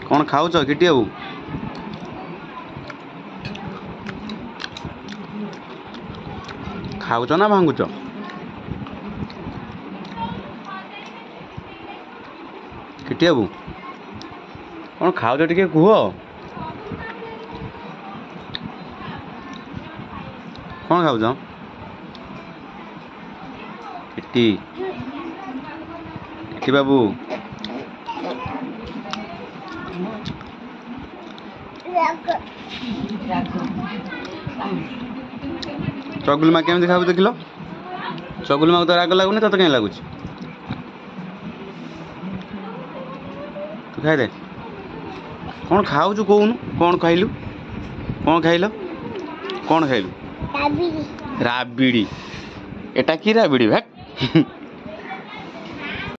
कौन खाऊच किटी बाबू खाऊच ना भांगुच किटी बाबू कौन खाऊच टिके कुह कौन खाऊच किटी किटी बाबू चगुल माँ केमती खाऊ देख चगुल माँ तो राग लगुनि तत कहीं लगुच तू खाई दे कौन खाऊ कौन कौन खाइलु कौन खाइल कौन खाइलु राबिड़ी एटा की राबिड़ी भाग